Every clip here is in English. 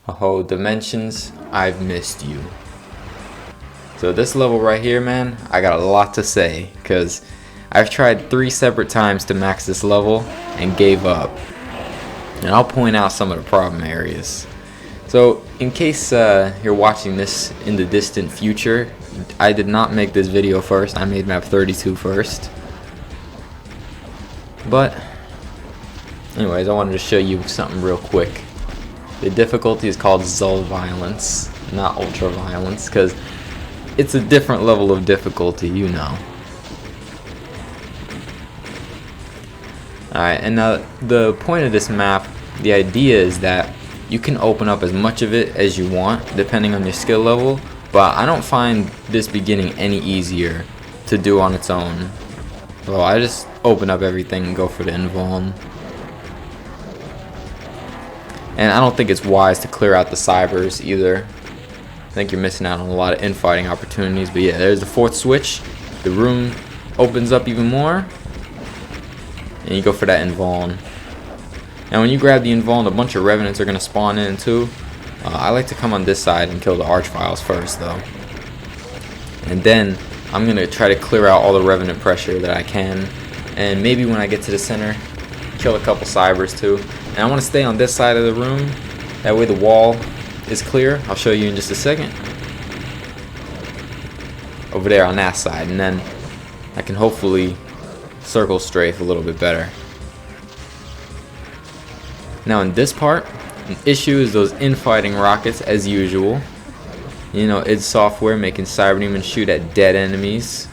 Oh, Dimensions, I've missed you. So this level right here, man, I got a lot to say, because I've tried 3 separate times to max this level and gave up. And I'll point out some of the problem areas. So in case you're watching this in the distant future, I did not make this video first. I made map 32 first. But anyways, I wanted to show you something real quick. The difficulty is called Zul Violence, not Ultra Violence, because it's a different level of difficulty, you know. Alright, and the point of this map, the idea is that you can open up as much of it as you want, depending on your skill level, but I don't find this beginning any easier to do on its own. So I just open up everything and go for the invuln. And I don't think it's wise to clear out the cybers either. I think you're missing out on a lot of infighting opportunities. But yeah, there's the 4th switch. The room opens up even more. And you go for that invuln. Now when you grab the invuln, a bunch of revenants are going to spawn in too. I like to come on this side and kill the archviles first though. And then I'm going to try to clear out all the revenant pressure that I can. And maybe when I get to the center, kill a couple cybers too. And I want to stay on this side of the room. That way the wall is clear. I'll show you in just a second. Over there on that side. And then I can hopefully circle strafe a little bit better. Now in this part, an issue is those infighting rockets as usual. You know, id Software making cyberdemon shoot at dead enemies.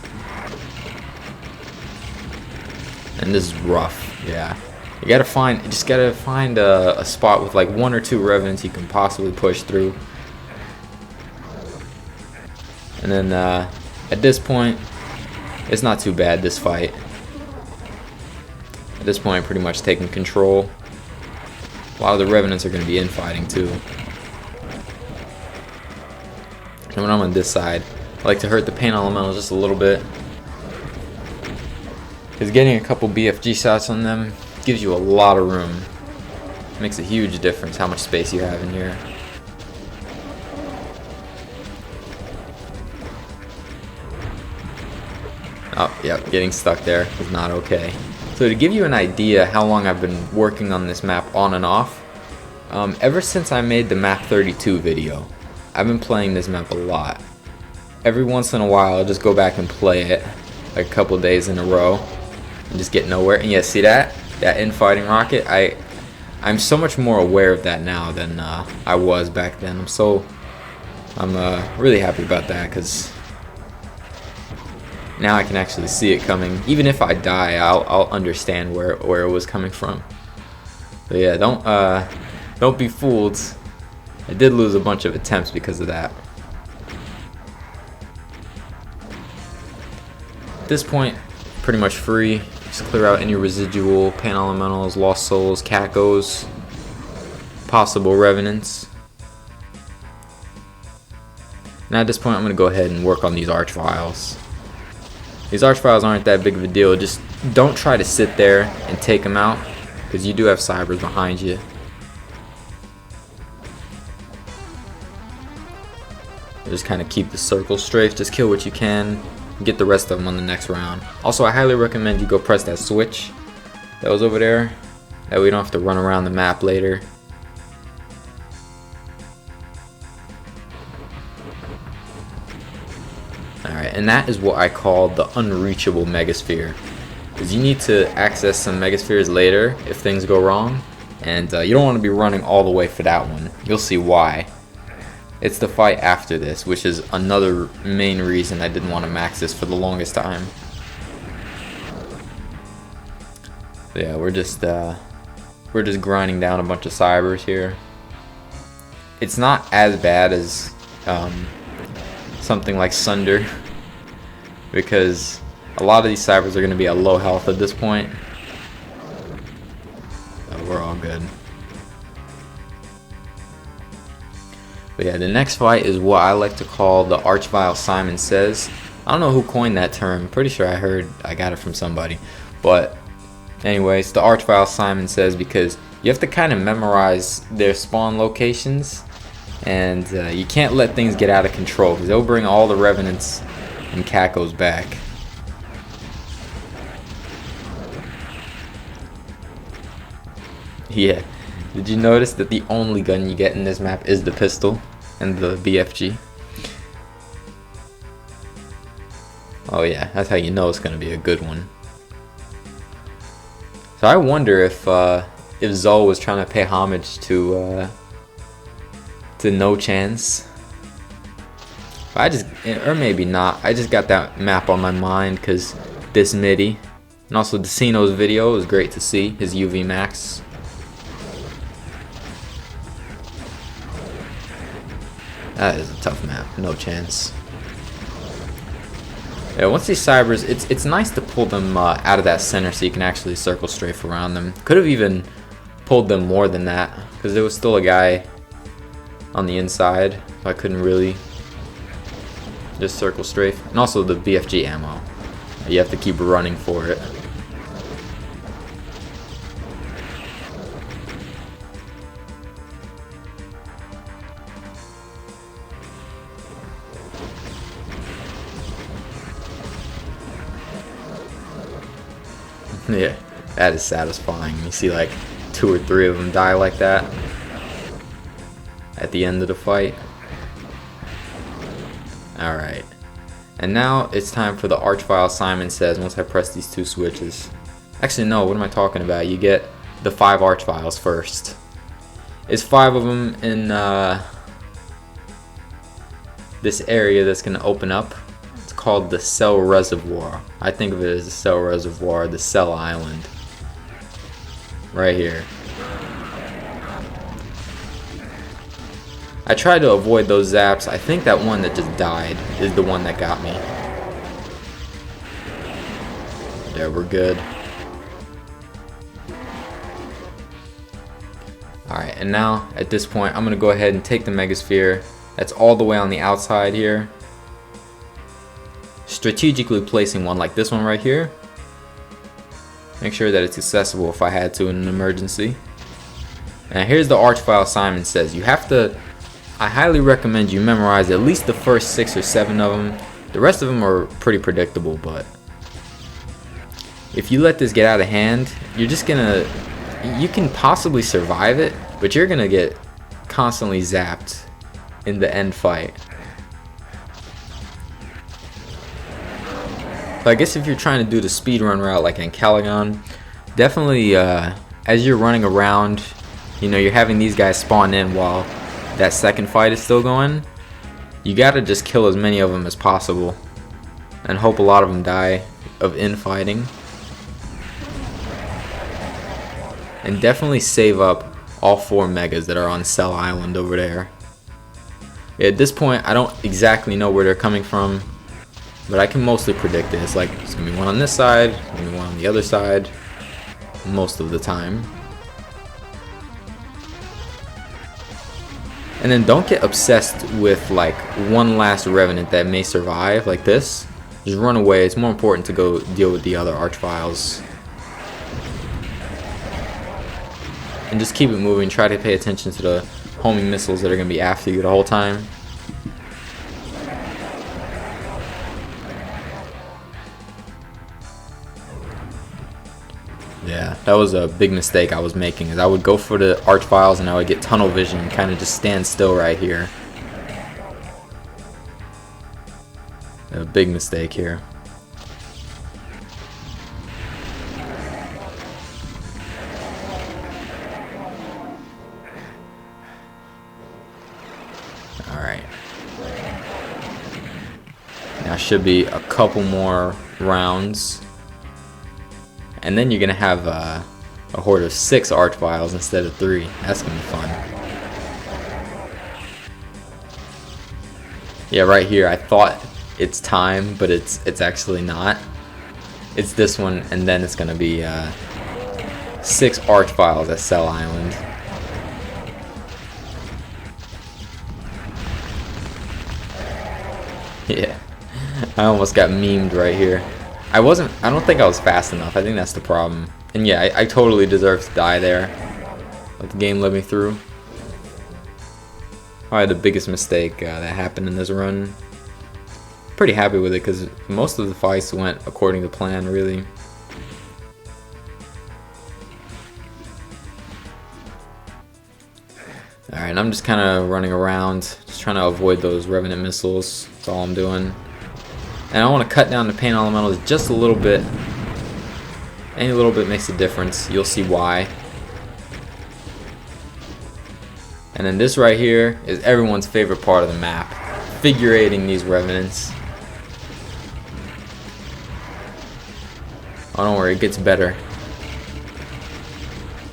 And this is rough, yeah. You just gotta find a spot with like 1 or 2 revenants you can possibly push through. And then at this point, it's not too bad, this fight. At this point, I'm pretty much taking control. A lot of the revenants are going to be infighting too. And when I'm on this side, I like to hurt the pain elementals just a little bit. Because getting a couple BFG shots on them gives you a lot of room. It makes a huge difference how much space you have in here. Oh, yep, getting stuck there is not okay. So to give you an idea how long I've been working on this map on and off, ever since I made the map 32 video, I've been playing this map a lot. Every once in a while I'll just go back and play it like a couple days in a row and just get nowhere. And yeah, see that infighting rocket? I'm so much more aware of that now than I was back then. I'm really happy about that, because now I can actually see it coming. Even if I die, I'll understand where it was coming from. But yeah, don't be fooled. I did lose a bunch of attempts because of that. At this point, pretty much free. Just clear out any residual pain elementals, lost souls, cacos, possible revenants. Now at this point, I'm gonna go ahead and work on these archviles. These archviles aren't that big of a deal. Just don't try to sit there and take them out, because you do have cybers behind you. Just kind of keep the circle strafe. Just kill what you can. Get the rest of them on the next round. Also, I highly recommend you go press that switch that was over there. That way you don't have to run around the map later. Alright, and that is what I call the unreachable megasphere. Because you need to access some megaspheres later if things go wrong. And you don't want to be running all the way for that one. You'll see why. It's the fight after this, which is another main reason I didn't want to max this for the longest time. But yeah, we're just grinding down a bunch of cybers here. It's not as bad as something like Sunder, because a lot of these cybers are going to be at low health at this point. So we're all good. But yeah, the next fight is what I like to call the Archvile Simon Says. I don't know who coined that term. Pretty sure I got it from somebody. But anyways, the Archvile Simon Says, because you have to kind of memorize their spawn locations And you can't let things get out of control, because they'll bring all the revenants and Cacos back. Yeah. Did you notice that the only gun you get in this map is the pistol and the BFG? Oh yeah, that's how you know it's gonna be a good one. So I wonder if Zoe was trying to pay homage to No Chance. Or maybe not. I just got that map on my mind because this MIDI, and also Decino's video was great to see, his UV Max. That is a tough map, No Chance. Yeah, once these cybers, it's nice to pull them out of that center so you can actually circle strafe around them. Could have even pulled them more than that, because there was still a guy on the inside, so I couldn't really just circle strafe. And also the BFG ammo, you have to keep running for it. Yeah, that is satisfying. You see like 2 or 3 of them die like that at the end of the fight. Alright, and now it's time for the Archvile Simon Says once I press these 2 switches. Actually no, what am I talking about? You get the 5 Archviles first. It's 5 of them in this area that's going to open up. It's called the Cell Reservoir. I think of it as the Cell Reservoir, the Cell Island. Right here. I tried to avoid those zaps. I think that one that just died is the one that got me. Yeah, we're good. Alright, and now at this point I'm going to go ahead and take the Megasphere. That's all the way on the outside here. Strategically placing one like this one right here. Make sure that it's accessible if I had to in an emergency. And here's the Archvile Simon Says. You have to, I highly recommend you memorize at least the first 6 or 7 of them. The rest of them are pretty predictable, but if you let this get out of hand, you're just gonna, you can possibly survive it, but you're gonna get constantly zapped in the end fight. So I guess if you're trying to do the speedrun route like in Caligon, definitely as you're running around, you know, you're having these guys spawn in while that second fight is still going. You gotta just kill as many of them as possible and hope a lot of them die of infighting. And definitely save up all 4 megas that are on Cell Island over there. At this point, I don't exactly know where they're coming from, but I can mostly predict it. It's like, there's going to be one on this side, there's going to be one on the other side, most of the time. And then don't get obsessed with like one last Revenant that may survive, like this. Just run away. It's more important to go deal with the other Archviles. And just keep it moving. Try to pay attention to the homing missiles that are going to be after you the whole time. Yeah, that was a big mistake I was making. Is I would go for the Archviles and I would get tunnel vision and kind of just stand still right here. A big mistake here. Alright. Now should be a couple more rounds. And then you're going to have a horde of 6 Archviles instead of 3. That's going to be fun. Yeah, right here I thought it's time, but it's actually not. It's this one, and then it's going to be 6 Archviles at Cell Island. Yeah, I almost got memed right here. I don't think I was fast enough. I think that's the problem. And yeah, I totally deserve to die there. But the game let me through. Probably the biggest mistake that happened in this run. Pretty happy with it because most of the fights went according to plan, really. Alright, and I'm just kind of running around, just trying to avoid those Revenant missiles. That's all I'm doing. And I want to cut down the pain elementals just a little bit. Any little bit makes a difference. You'll see why. And then this right here is everyone's favorite part of the map. Figure eighting these Revenants. Oh, don't worry, it gets better.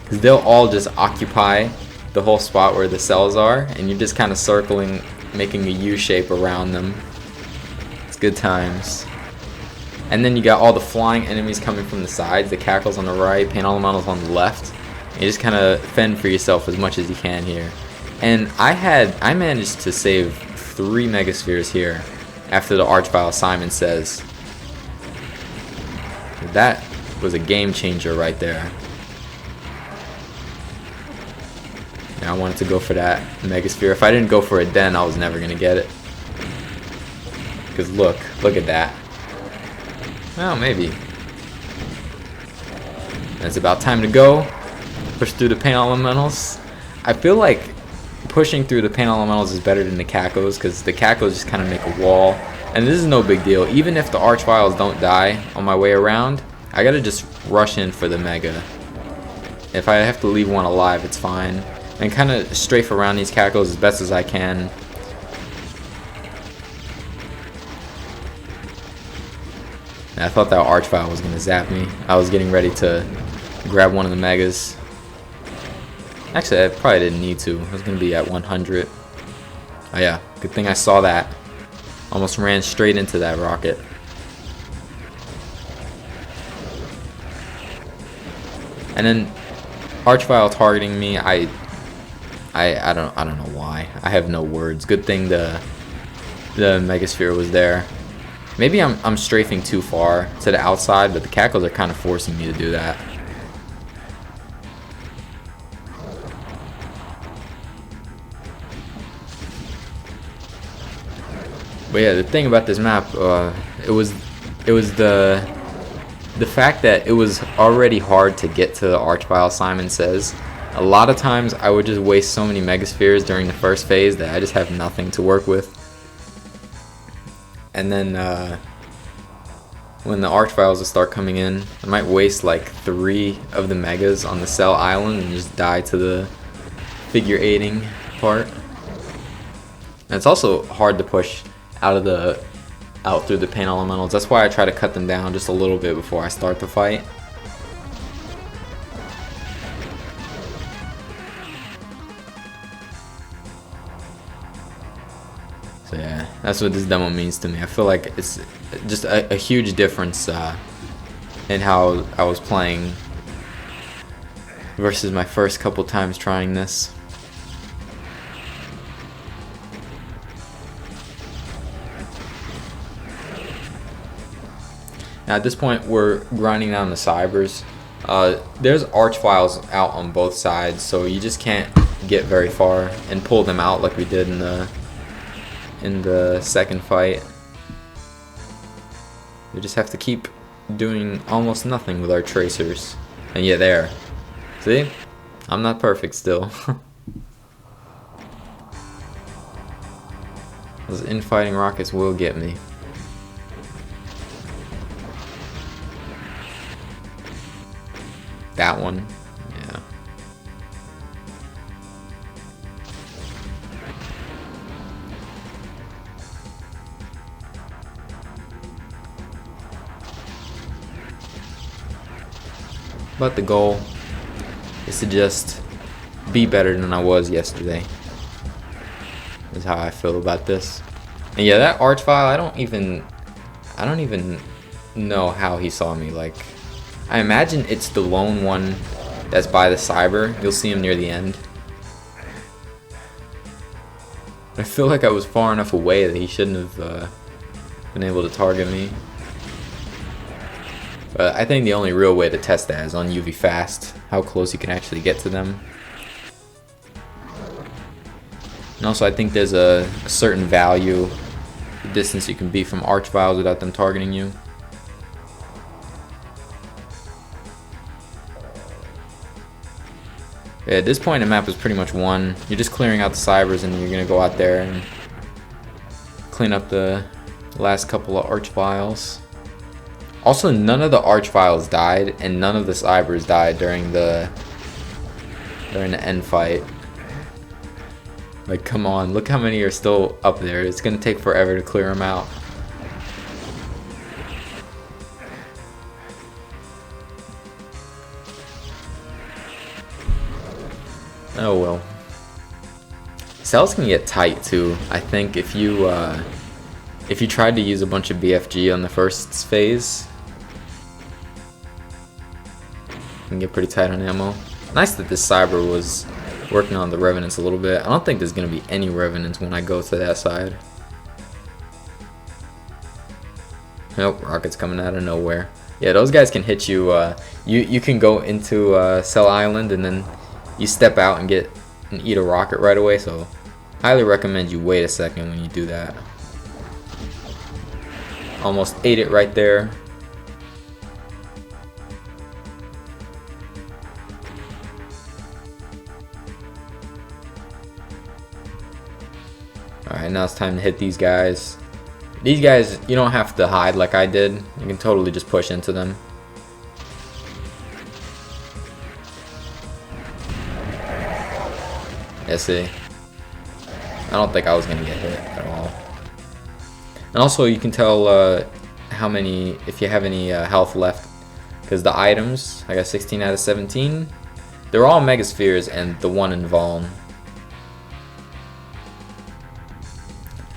Because they'll all just occupy the whole spot where the cells are, and you're just kind of circling, making a U shape around them. It's good times. And then you got all the flying enemies coming from the sides, the cackles on the right, paint elementals on the left. You just kind of fend for yourself as much as you can here. And I managed to save 3 Megaspheres here after the Archvile Simon Says. That was a game changer right there. I wanted to go for that Megasphere. If I didn't go for it then, I was never going to get it. Because look at that. Well, maybe. And it's about time to go. Push through the pain elementals. I feel like pushing through the pain elementals is better than the Cacos, because the Cacos just kind of make a wall. And this is no big deal. Even if the Archviles don't die on my way around, I gotta just rush in for the Mega. If I have to leave one alive, it's fine. And kind of strafe around these Cacos as best as I can. And I thought that Archvile was gonna zap me. I was getting ready to grab one of the Megas. Actually, I probably didn't need to. I was gonna be at 100. Oh yeah, good thing I saw that. Almost ran straight into that rocket. And then Archvile targeting me, I don't know why. I have no words. Good thing the Megasphere was there. Maybe I'm strafing too far to the outside, but the Cackles are kind of forcing me to do that. But yeah, the thing about this map, it was the fact that it was already hard to get to the Archvile Simon Says. A lot of times I would just waste so many Megaspheres during the first phase that I just have nothing to work with. And then when the Archviles will start coming in, I might waste like 3 of the Megas on the Cell Island and just die to the figure eighting part. And it's also hard to push out through the pain elementals. That's why I try to cut them down just a little bit before I start the fight. So yeah, that's what this demo means to me. I feel like it's just a huge difference in how I was playing versus my first couple times trying this. Now at this point we're grinding down the cybers. There's Archviles out on both sides, so you just can't get very far and pull them out like we did in the second fight. We just have to keep doing almost nothing with our tracers. And yeah, there. See? I'm not perfect still. Those infighting rockets will get me. That one, yeah. But the goal is to just be better than I was yesterday. Is how I feel about this. And yeah, that Archvile, I don't even know how he saw me. Like, I imagine it's the lone one that's by the cyber. You'll see him near the end. I feel like I was far enough away that he shouldn't have been able to target me. But I think the only real way to test that is on UV fast, how close you can actually get to them. And also I think there's a certain value, the distance you can be from archviles without them targeting you. Yeah, at this point the map is pretty much won. You're just clearing out the cybers and you're gonna go out there and clean up the last couple of archviles. Also, none of the archviles died and none of the cybers died during the end fight. Like, come on, look how many are still up there. It's gonna take forever to clear them out. Oh well. Cells can get tight too. I think if you tried to use a bunch of BFG on the first phase, you can get pretty tight on ammo. Nice that this cyber was working on the revenants a little bit. I don't think there's gonna be any revenants when I go to that side. Nope, rockets coming out of nowhere. Yeah, those guys can hit you. You can go into Cell Island and then you step out and eat a rocket right away. So, highly recommend you wait a second when you do that. Almost ate it right there. Alright, now it's time to hit these guys. These guys, you don't have to hide like I did. You can totally just push into them. Yeah, see? I don't think I was going to get hit at all. And also you can tell if you have any health left. Because the items, I got 16 out of 17. They're all Megaspheres and the one in Vaughn.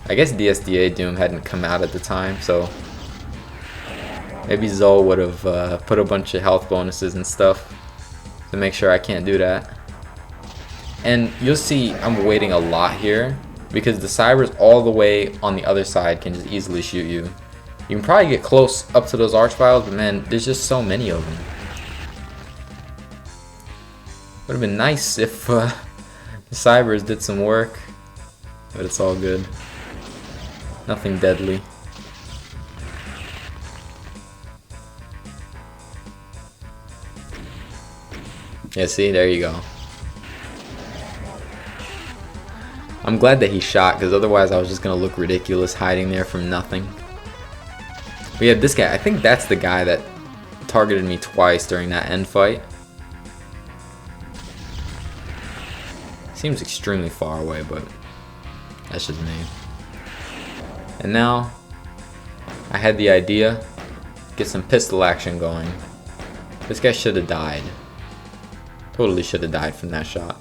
I guess DSDA Doom hadn't come out at the time, so maybe Zoe would have put a bunch of health bonuses and stuff to make sure I can't do that. And you'll see I'm waiting a lot here because the cybers all the way on the other side can just easily shoot you. You can probably get close up to those archviles, but man, there's just so many of them. Would have been nice if the cybers did some work, but it's all good. Nothing deadly. Yeah, see, there you go. I'm glad that he shot, because otherwise I was just going to look ridiculous hiding there from nothing. But yeah, this guy, I think that's the guy that targeted me twice during that end fight. Seems extremely far away, but that's just me. And now, I had the idea, get some pistol action going. This guy should have died. Totally should have died from that shot.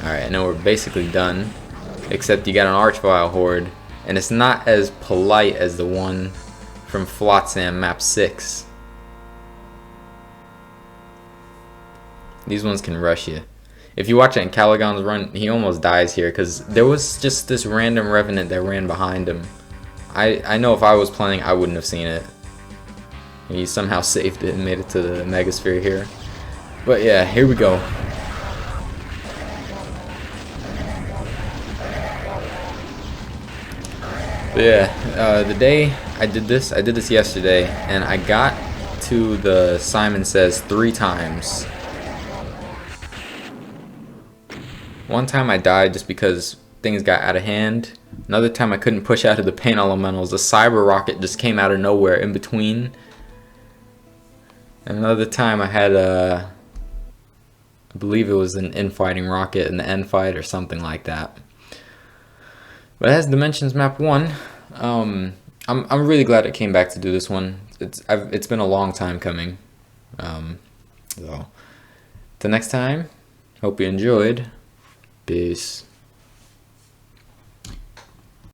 Alright, I know we're basically done. Except you got an Archvile Horde. And it's not as polite as the one from Flotsam Map 6. These ones can rush you. If you watch it in Caligon's run, he almost dies here because there was just this random revenant that ran behind him. I know if I was playing, I wouldn't have seen it. He somehow saved it and made it to the Megasphere here. But yeah, here we go. But yeah, the day I did this yesterday, and I got to the Simon Says 3 times. One time I died just because things got out of hand. Another time I couldn't push out of the paint elementals. A cyber rocket just came out of nowhere in between. And another time I had I believe it was an infighting rocket in the end fight or something like that. But it has Dimensions Map 1. I'm really glad it came back to do this one. It's been a long time coming. So till next time, hope you enjoyed. Peace.